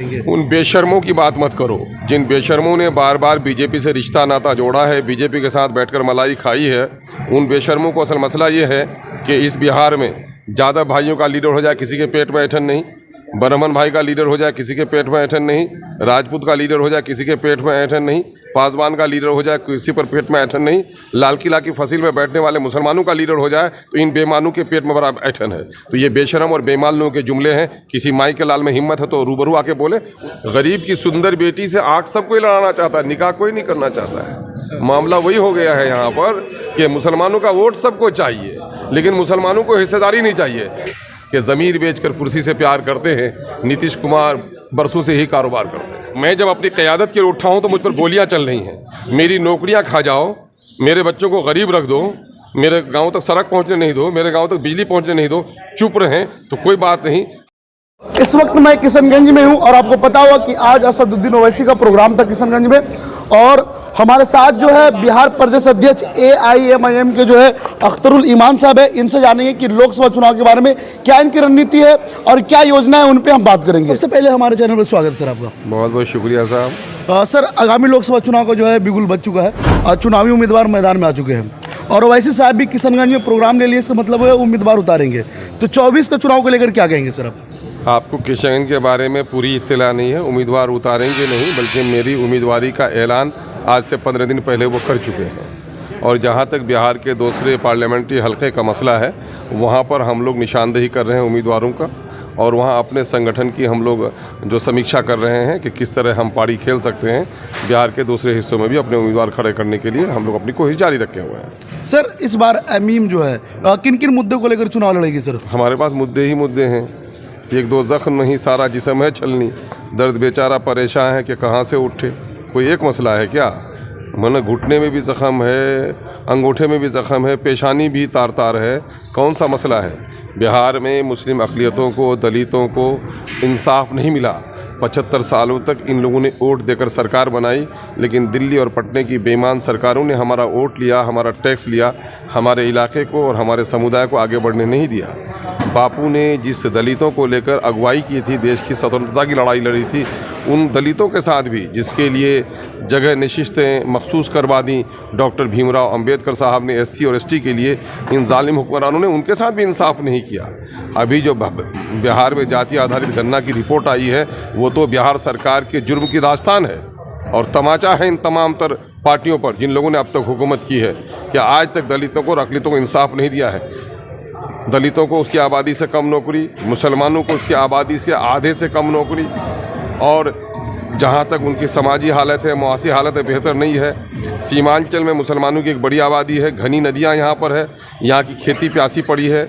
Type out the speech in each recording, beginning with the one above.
कहेंगे? उन बेशर्मों की बात मत करो, जिन बेशर्मों ने बार बार बीजेपी से रिश्ता नाता जोड़ा है, बीजेपी के साथ बैठकर मलाई खाई है। उन बेशर्मों को असल मसला ये है कि इस बिहार में ज़्यादा भाइयों का लीडर हो जाए किसी के पेट में ऐठन नहीं, ब्राह्मण भाई का लीडर हो जाए किसी के पेट में ऐठन नहीं, राजपूत का लीडर हो जाए किसी के पेट में ऐठन नहीं, पासवान का लीडर हो जाए किसी पर पेट में ऐठन नहीं, लाल किला की फसील में बैठने वाले मुसलमानों का लीडर हो जाए तो इन बेईमानों के पेट में बड़ा ऐठन है। तो ये बेशरम और बेईमान लोगों के जुमले हैं। किसी माई के लाल में हिम्मत है तो रूबरू आके बोले। गरीब की सुंदर बेटी से आँख सब कोई लड़ाना चाहता है, निकाह कोई नहीं करना चाहता है। मामला वही हो गया है यहाँ पर कि मुसलमानों का वोट सबको चाहिए, लेकिन मुसलमानों को हिस्सेदारी नहीं चाहिए। कि ज़मीर बेचकर कुर्सी से प्यार करते हैं। नीतीश कुमार बरसों से ही कारोबार करते हैं। मैं जब अपनी क़यादत की ओर उठा हूँ तो मुझ पर गोलियाँ चल रही हैं। मेरी नौकरियाँ खा जाओ, मेरे बच्चों को गरीब रख दो, मेरे गांव तक सड़क पहुँचने नहीं दो, मेरे गांव तक बिजली पहुँचने नहीं दो, चुप रहें तो कोई बात नहीं। इस वक्त मैं किशनगंज में हूं और आपको पता होगा कि आज असदुद्दीन ओवैसी का प्रोग्राम था किशनगंज में, और हमारे साथ जो है बिहार प्रदेश अध्यक्ष AIMIM के जो है अख्तरुल ईमान साहब है। इनसे जानेंगे कि लोकसभा चुनाव के बारे में क्या इनकी रणनीति है और क्या योजना है, उन पे हम बात करेंगे। सबसे पहले हमारे चैनल पर स्वागत सर आपका। बहुत बहुत शुक्रिया साहब। सर, आगामी लोकसभा चुनाव का जो है बिगुल बज चुका है, चुनावी उम्मीदवार मैदान में आ चुके हैं और ओवैसी साहब भी किशनगंज में प्रोग्राम ले लिए। इसका मतलब है उम्मीदवार उतारेंगे, तो 24 का चुनाव को लेकर क्या कहेंगे सर आप? आपको किशनगंज के बारे में पूरी इत्तला नहीं है। उम्मीदवार उतारेंगे नहीं, बल्कि मेरी उम्मीदवारी का ऐलान आज से 15 दिन पहले वो कर चुके हैं। और जहाँ तक बिहार के दूसरे पार्लियामेंट्री हलके का मसला है, वहाँ पर हम लोग निशानदेही कर रहे हैं उम्मीदवारों का, और वहाँ अपने संगठन की हम लोग जो समीक्षा कर रहे हैं कि किस तरह हम पारी खेल सकते हैं। बिहार के दूसरे हिस्सों में भी अपने उम्मीदवार खड़े करने के लिए हम लोग अपनी कोशिश जारी रखे हुए हैं। सर, इस बार एमीम जो है किन किन मुद्दों को लेकर चुनाव लड़ेगी सर? हमारे पास मुद्दे ही मुद्दे हैं। एक दो जख्म नहीं, सारा जिस्म है छलनी। दर्द बेचारा परेशान है कि कहाँ से उठे। कोई एक मसला है क्या? मन घुटने में भी ज़ख़म है, अंगूठे में भी ज़ख़म है, पेशानी भी तार तार है। कौन सा मसला है? बिहार में मुस्लिम अक़लियतों को, दलितों को इंसाफ नहीं मिला। 75 सालों तक इन लोगों ने वोट देकर सरकार बनाई, लेकिन दिल्ली और पटने की बेईमान सरकारों ने हमारा वोट लिया, हमारा टैक्स लिया, हमारे इलाके को और हमारे समुदाय को आगे बढ़ने नहीं दिया। बापू ने जिस दलितों को लेकर अगुवाई की थी, देश की स्वतंत्रता की लड़ाई लड़ी थी, उन दलितों के साथ भी जिसके लिए जगह नशिस्तें मखसूस करवा दी डॉक्टर भीमराव अंबेडकर साहब ने SC और ST के लिए, इन जालिम हुक्मरानों ने उनके साथ भी इंसाफ नहीं किया। अभी जो बिहार में जाति आधारित गणना की रिपोर्ट आई है, वो तो बिहार सरकार के जुर्म की दास्तान है और तमाचा है इन तमाम तर पार्टियों पर जिन लोगों ने अब तक हुकूमत की है कि आज तक दलितों को और अक़लियतों को इंसाफ नहीं दिया है। दलितों को उसकी आबादी से कम नौकरी, मुसलमानों को उसकी आबादी से आधे से कम नौकरी, और जहाँ तक उनकी समाजी हालत है, मुआशी हालत है, बेहतर नहीं है। सीमांचल में मुसलमानों की एक बड़ी आबादी है, घनी नदियाँ यहाँ पर है, यहाँ की खेती प्यासी पड़ी है,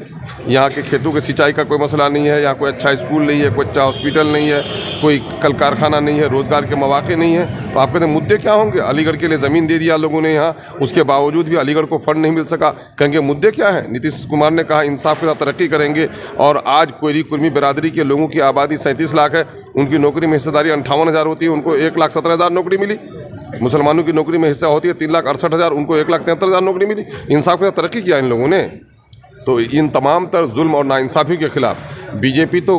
यहाँ के खेतों के सिंचाई का कोई मसला नहीं है, यहाँ कोई अच्छा स्कूल नहीं है, कोई अच्छा हॉस्पिटल नहीं है, कोई कल कारखाना नहीं है, रोज़गार के मौके नहीं है। तो आप कहते हैं मुद्दे क्या होंगे? अलीगढ़ के लिए ज़मीन दे दिया लोगों ने यहाँ, उसके बावजूद भी अलीगढ़ को फंड नहीं मिल सका। कहेंगे मुद्दे क्या है? नीतीश कुमार ने कहा इंसाफ के साथ तरक्की करेंगे, और आज कोयरी कुर्मी बिरादरी के लोगों की आबादी 37 लाख है, उनकी नौकरी में हिस्सेदारी 58,000 होती है, उनको 1,17,000 नौकरी मिली। मुसलमानों की नौकरी में हिस्सा होती है 3,68,000, उनको 1,73,000 नौकरी मिली। इंसाफ के साथ तरक्की किया इन लोगों ने। तो इन तमाम तर जुल्म और नाइंसाफ़ी के खिलाफ बीजेपी तो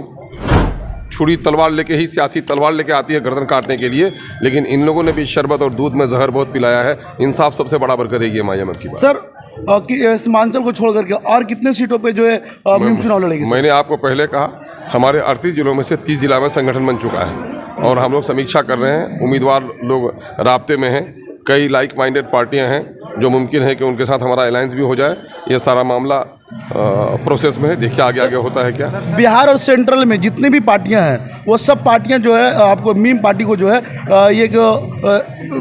छुरी तलवार लेके ही, सियासी तलवार लेके आती है गर्दन काटने के लिए, लेकिन इन लोगों ने भी शरबत और दूध में जहर बहुत पिलाया है। इंसाफ सबसे बराबर करेगी एमआईएम की बात। सर, सीमांचल को छोड़ करके और कितने सीटों पे जो है चुनाव लड़ेगी? मैंने आपको पहले कहा, हमारे 38 जिलों में से 30 जिला में संगठन बन चुका है और हम लोग समीक्षा कर रहे हैं। उम्मीदवार लोग राब्ते में हैं, कई लाइक माइंडेड पार्टियां हैं जो मुमकिन है कि उनके साथ हमारा अलायंस भी हो जाए। ये सारा मामला प्रोसेस में है, देखिए आगे आगे होता है क्या। बिहार और सेंट्रल में जितनी भी पार्टियां हैं, वो सब पार्टियां जो है आपको मीम पार्टी को जो है ये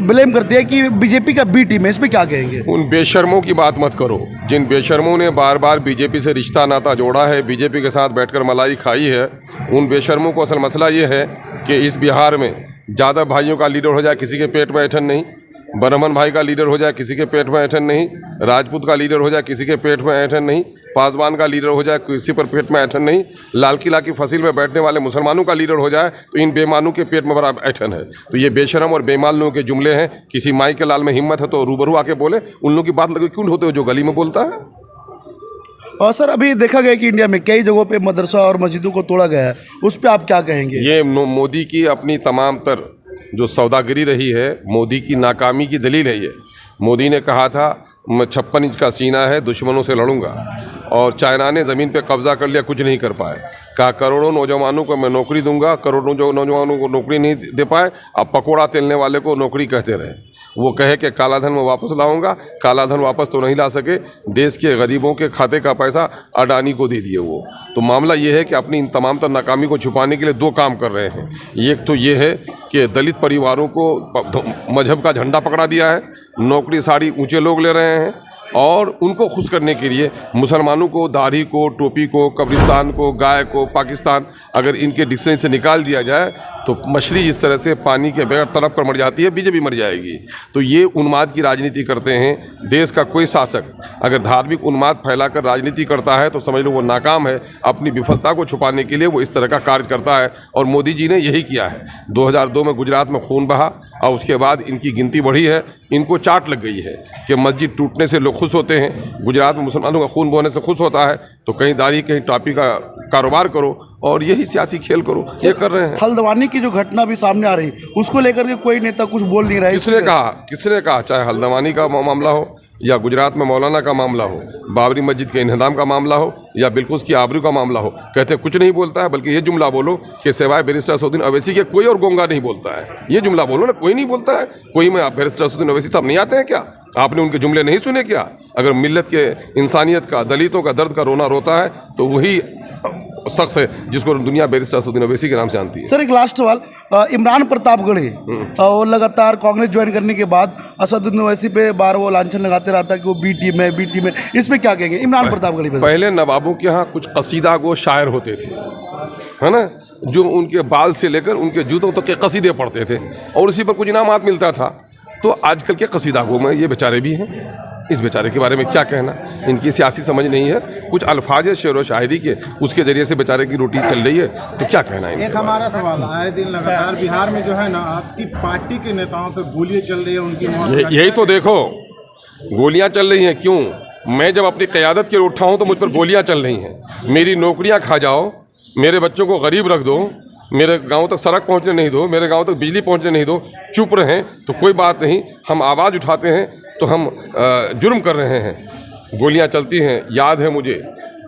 ब्लेम करती है कि बीजेपी का बी टीम है। इस पर क्या कहेंगे? उन बेशर्मों की बात मत करो, जिन बेशर्मों ने बार बार बीजेपी से रिश्ता नाता जोड़ा है, बीजेपी के साथ बैठकर मलाई खाई है। उन बेशर्मों को असल मसला ये है कि इस बिहार में ज़्यादा भाइयों का लीडर हो जाए किसी के पेट में ऐठन नहीं, ब्राह्मण भाई का लीडर हो जाए किसी के पेट में ऐठन नहीं, राजपूत का लीडर हो जाए किसी के पेट में ऐठन नहीं, पासवान का लीडर हो जाए किसी पर पेट में ऐठन नहीं, लाल किला की फसील में बैठने वाले मुसलमानों का लीडर हो जाए तो इन बेईमानों के पेट में बड़ा ऐठन है। तो ये बेशरम और बेईमान लोगों के जुमले हैं। किसी माई के लाल में हिम्मत है तो रूबरू आके बोले। उन लोगों की बात लगे क्यों होते हो जो गली में बोलता है। और सर अभी देखा गया कि इंडिया में कई जगहों पे मदरसा और मस्जिदों को तोड़ा गया है, उस पर आप क्या कहेंगे? ये मोदी की अपनी तमाम तर जो सौदागरी रही है, मोदी की नाकामी की दलील है ये। मोदी ने कहा था मैं 56 इंच का सीना है, दुश्मनों से लड़ूंगा, और चाइना ने ज़मीन पे कब्जा कर लिया, कुछ नहीं कर पाए। कहा करोड़ों नौजवानों को मैं नौकरी दूंगा, करोड़ों जो नौजवानों को नौकरी नहीं दे पाए, अब पकौड़ा तेलने वाले को नौकरी कहते रहे। वो कहे कि काला धन मैं वापस लाऊंगा, काला धन वापस तो नहीं ला सके, देश के गरीबों के खाते का पैसा अडानी को दे दिए वो। तो मामला ये है कि अपनी इन तमाम तर नाकामी को छुपाने के लिए दो काम कर रहे हैं। एक तो ये है कि दलित परिवारों को मजहब का झंडा पकड़ा दिया है, नौकरी सारी ऊंचे लोग ले रहे हैं, और उनको खुश करने के लिए मुसलमानों को, दाढ़ी को, टोपी को, कब्रिस्तान को, गाय को, पाकिस्तान अगर इनके डिक्शनरी से निकाल दिया जाए तो मछली इस तरह से पानी के बगैर तड़प कर मर जाती है, बीजेपी मर जाएगी। तो ये उन्माद की राजनीति करते हैं। देश का कोई शासक अगर धार्मिक उन्माद फैलाकर राजनीति करता है तो समझ लो वो नाकाम है। अपनी विफलता को छुपाने के लिए वो इस तरह का कार्य करता है, और मोदी जी ने यही किया है। 2002 में गुजरात में खून बहा और उसके बाद इनकी गिनती बढ़ी है। इनको चाट लग गई है कि मस्जिद टूटने से लोग खुश होते हैं, गुजरात में मुसलमानों का खून बहने से खुश होता है, तो कहीं दाढ़ी कहीं टॉपी का कारोबार करो और यही सियासी खेल करो। ये कर रहे हैं। हल्द्वानी की जो घटना भी सामने आ रही, उसको लेकर के कोई नेता कुछ बोल नहीं रहा है। किसने कहा चाहे हल्द्वानी का मामला हो या गुजरात में मौलाना का मामला हो, बाबरी मस्जिद के इन्हदाम का मामला हो या बिल्कुल की आबरू का मामला हो, कहते कुछ नहीं बोलता है। बल्कि ये जुमला बोलो कि सिवाय बैरिस्टर असदुद्दीन ओवैसी के कोई और गोंगा नहीं बोलता है। ये जुमला बोलो ना, कोई नहीं बोलता है। कोई में बैरिस्टर असदुद्दीन ओवैसी साहब नहीं आते हैं क्या? आपने उनके जुमले नहीं सुने क्या? अगर मिल्लत के इंसानियत का, दलितों का दर्द का रोना रोता है तो वही शख्स है जिसको दुनिया बैरिस्टर असदुद्दीन ओवैसी के नाम से जानती है। सर एक लास्ट सवाल, इमरान प्रतापगढ़ी वो लगातार कांग्रेस ज्वाइन करने के बाद असदुद्दीन ओवैसी पे बार वो लांछन लगाते रहता है कि वो बी टीम है, बी टीम है। इस पे क्या कहेंगे इमरान प्रतापगढ़ी पे? पहले नवाबों के यहाँ कुछ कसीदा गो शायर होते थे, है ना, जो उनके बाल से लेकर उनके जूतों तक के कसीदे पढ़ते थे और उसी पर कुछ इनामात मिलता था। तो आजकल के कसीदा गो में ये बेचारे भी हैं। इस बेचारे के बारे में क्या कहना? इनकी सियासी समझ नहीं है। कुछ अल्फाज है शेर व शायरी के, उसके जरिए से बेचारे की रोटी चल रही है, तो क्या कहना है? एक हमारा सवाल, आए दिन लगातार बिहार में जो है ना आपकी पार्टी के नेताओं पे गोलियां चल रही है, उनकी मौत। यही तो देखो, गोलियां चल रही हैं। क्यों? मैं जब अपनी क़यादत के लिए उठा हूँ तो मुझ पर गोलियां चल रही हैं। मेरी नौकरियां खा जाओ, मेरे बच्चों को गरीब रख दो, मेरे गांव तक सड़क पहुंचने नहीं दो, मेरे गांव तक बिजली पहुंचने नहीं दो, चुप रहें तो कोई बात नहीं। हम आवाज़ उठाते हैं तो हम जुर्म कर रहे हैं। गोलियां चलती हैं। याद है मुझे,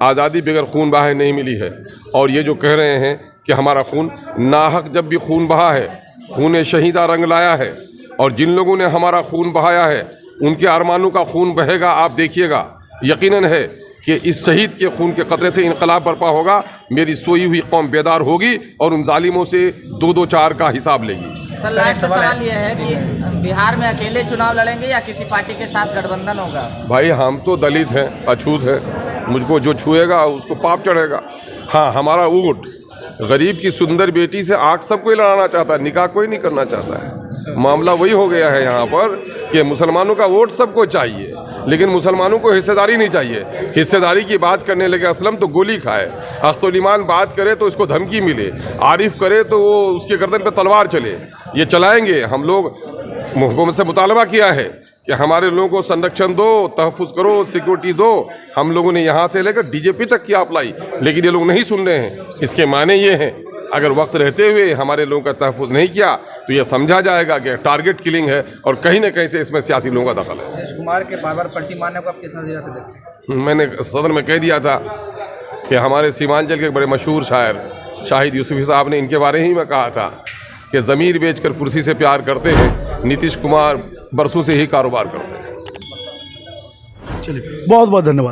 आज़ादी बगैर खून बहाए नहीं मिली है। और ये जो कह रहे हैं कि हमारा खून नाहक, जब भी खून बहा है, खून शहीदा रंग लाया है, और जिन लोगों ने हमारा खून बहाया है उनके अरमानों का खून बहेगा। आप देखिएगा, यकीनन है कि इस शहीद के खून के कतरे से इनकलाब बर्पा होगा। मेरी सोई हुई कौम बेदार होगी और उन जालिमों से 2-2-4 का हिसाब लेगी। सर लास्ट सवाल यह है कि बिहार में अकेले चुनाव लड़ेंगे या किसी पार्टी के साथ गठबंधन होगा? भाई हम तो दलित हैं, अछूत हैं, मुझको जो छुएगा उसको पाप चढ़ेगा। हाँ, हमारा ऊँट गरीब की सुंदर बेटी से आँख सब कोई लड़ाना चाहता है, निकाह कोई नहीं करना चाहता है। मामला वही हो गया है यहाँ पर कि मुसलमानों का वोट सबको चाहिए, लेकिन मुसलमानों को हिस्सेदारी नहीं चाहिए। हिस्सेदारी की बात करने लगे असलम तो गोली खाए, अख्तुल ईमान बात करे तो इसको धमकी मिले, आरिफ करे तो वो उसके गर्दन पे तलवार चले। ये चलाएंगे। हम लोग हुकूमत से मुतालबा किया है कि हमारे लोगों को संरक्षण दो, तहफ़्फ़ुज़ करो, सिक्योरिटी दो। हम लोगों ने यहाँ से लेकर डीजीपी तक की अप्लाई, लेकिन ये लोग नहीं सुन रहे हैं। इसके माने ये हैं, अगर वक्त रहते हुए हमारे लोगों का तहफ़्फ़ुज़ नहीं किया तो ये समझा जाएगा कि टारगेट किलिंग है और कहीं ना कहीं से इसमें सियासी लोगों का दखल है। नीतीश कुमार के बार-बार पलटी मारने को आप किस नज़रिए से देखते हैं? मैंने सदन में कह दिया था कि हमारे सीमांचल के बड़े मशहूर शायर शाहिद यूसुफ़ी साहब ने इनके बारे ही में कहा था कि ज़मीर बेचकर कुर्सी से प्यार करते हैं, नीतीश कुमार बरसों से ही कारोबार करते हैं। चलिए, बहुत बहुत धन्यवाद।